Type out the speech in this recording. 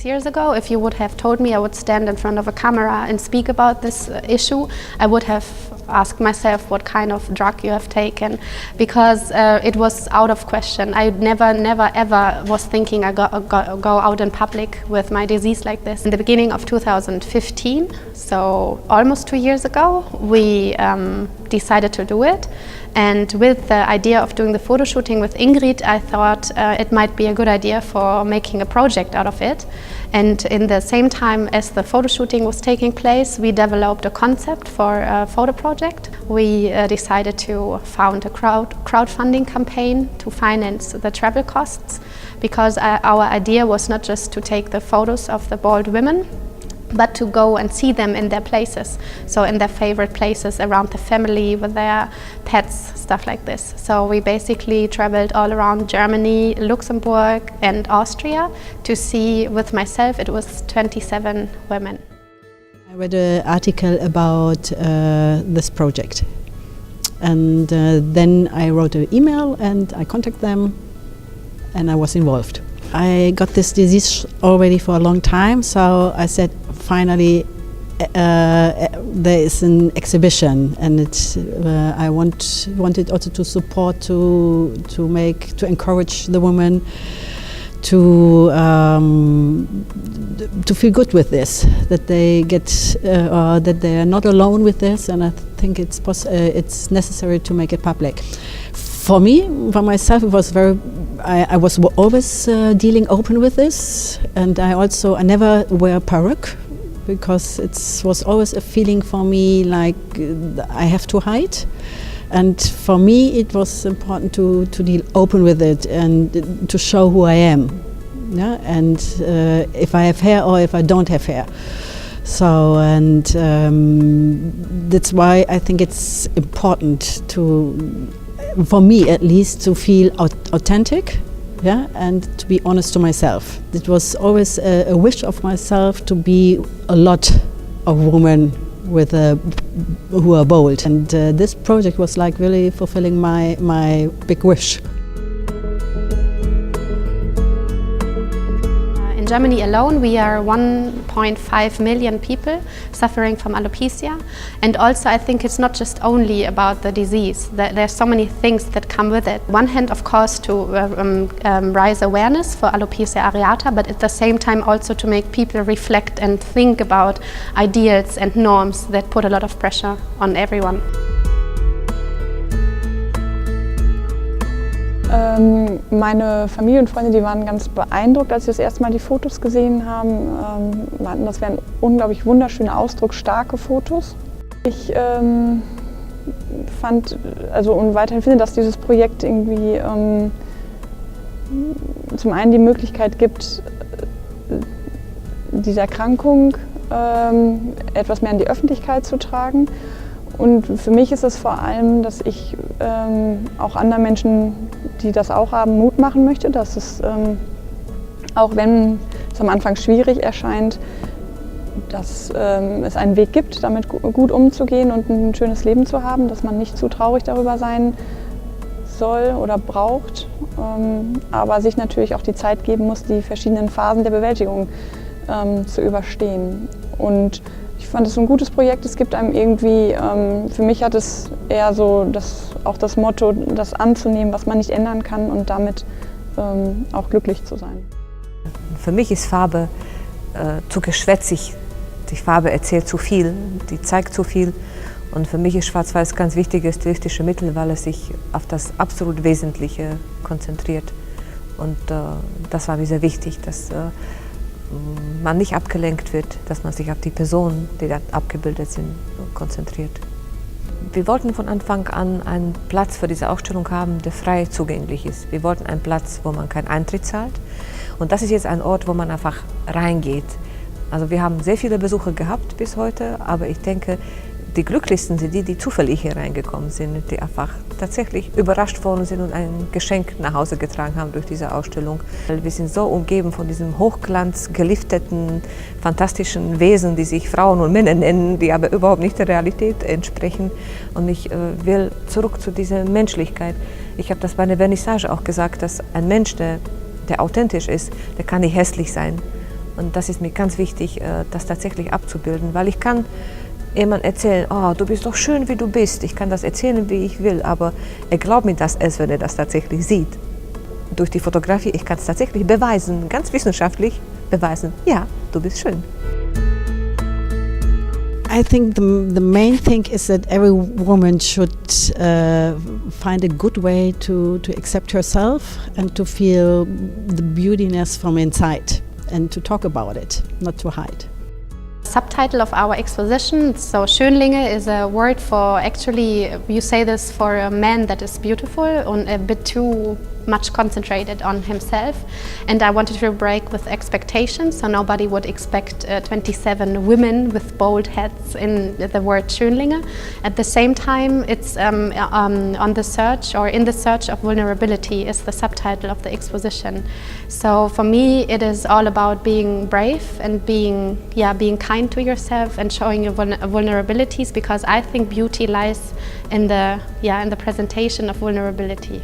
6 years ago, if you would have told me I would stand in front of a camera and speak about this issue, I would have asked myself what kind of drug you have taken, because it was out of question. I never ever was thinking I go out in public with my disease like this. In the beginning of 2015, so almost 2 years ago, we decided to do it. And with the idea of doing the photo shooting with Ingrid, I thought it might be a good idea for making a project out of it. And in the same time as the photo shooting was taking place, we developed a concept for a photo project. We decided to found a crowdfunding campaign to finance the travel costs, because our idea was not just to take the photos of the bald women, but to go and see them in their places, so in their favorite places around the family with their pets, stuff like this. So we basically traveled all around Germany, Luxembourg and Austria to see with myself, it was 27 women. I read an article about this project, and then I wrote an email and I contacted them and I was involved. I got this disease already for a long time, so I said, finally, there is an exhibition, and I wanted also to support, to encourage the women to feel good with this, that they get that they are not alone with this, and I think it's necessary to make it public. For me, for myself, it was very. I was always dealing open with this, and I never wear a peruke, because it was always a feeling for me like I have to hide. And for me, it was important to deal open with it and to show who I am. Yeah, and if I have hair or if I don't have hair. So, and that's why I think it's important for me at least, to feel authentic, yeah, and to be honest to myself. It was always a wish of myself to be a lot of women who are bold, and this project was like really fulfilling my big wish. In Germany alone, we are 1.5 million people suffering from alopecia, and also I think it's not just only about the disease. There's so many things that come with it. One hand, of course, to raise awareness for alopecia areata, but at the same time also to make people reflect and think about ideals and norms that put a lot of pressure on everyone. Meine Familie und Freunde, die waren ganz beeindruckt, als sie das erste Mal die Fotos gesehen haben. Meinten, das wären unglaublich wunderschöne, ausdrucksstarke Fotos. Ich fand, und weiterhin finde, dass dieses Projekt irgendwie zum einen die Möglichkeit gibt, diese Erkrankung etwas mehr in die Öffentlichkeit zu tragen. Und für mich ist es vor allem, dass ich auch anderen Menschen, die das auch haben, Mut machen möchte, dass es, auch wenn es am Anfang schwierig erscheint, dass es einen Weg gibt, damit gut umzugehen und ein schönes Leben zu haben, dass man nicht zu traurig darüber sein soll oder braucht, aber sich natürlich auch die Zeit geben muss, die verschiedenen Phasen der Bewältigung zu überstehen. Und ich fand es ein gutes Projekt. Es gibt einem irgendwie, für mich hat es eher so auch das Motto, das anzunehmen, was man nicht ändern kann, und damit auch glücklich zu sein. Für mich ist Farbe zu geschwätzig. Die Farbe erzählt zu viel, die zeigt zu viel. Und für mich ist Schwarz-Weiß ganz wichtiges stilistische Mittel, weil es sich auf das absolut Wesentliche konzentriert. Und das war mir sehr wichtig, dass man nicht abgelenkt wird, dass man sich auf die Personen, die da abgebildet sind, konzentriert. Wir wollten von Anfang an einen Platz für diese Ausstellung haben, der frei zugänglich ist. Wir wollten einen Platz, wo man keinen Eintritt zahlt. Und das ist jetzt ein Ort, wo man einfach reingeht. Also wir haben sehr viele Besucher gehabt bis heute, aber ich denke, die glücklichsten sind die zufällig hier reingekommen sind, die einfach tatsächlich überrascht worden sind und ein Geschenk nach Hause getragen haben durch diese Ausstellung. Wir sind so umgeben von diesem Hochglanz, gelifteten, fantastischen Wesen, die sich Frauen und Männer nennen, die aber überhaupt nicht der Realität entsprechen. Und ich will zurück zu dieser Menschlichkeit. Ich habe das bei einer Vernissage auch gesagt, dass ein Mensch, der authentisch ist, der kann nicht hässlich sein. Und das ist mir ganz wichtig, das tatsächlich abzubilden, weil ich kann jemand erzählen, oh, du bist doch schön, wie du bist. Ich kann das erzählen, wie ich will, aber er glaubt mir das erst, wenn er das tatsächlich sieht. Durch die Fotografie, ich kann es tatsächlich beweisen, ganz wissenschaftlich beweisen, ja, du bist schön. I think the main thing is that every woman should find a good way to accept herself and to feel the beautiness from inside and to talk about it, not to hide. Subtitle of our exposition, so Schölinge is a word for, actually you say this for a man that is beautiful and a bit too much concentrated on himself, and I wanted to break with expectations, so nobody would expect 27 women with bold heads in the word Schölinge. At the same time, it's on the search, or in the search of vulnerability is the subtitle of the exposition. So for me it is all about being brave and being kind to yourself and showing your vulnerabilities, because I think beauty lies in the presentation of vulnerability.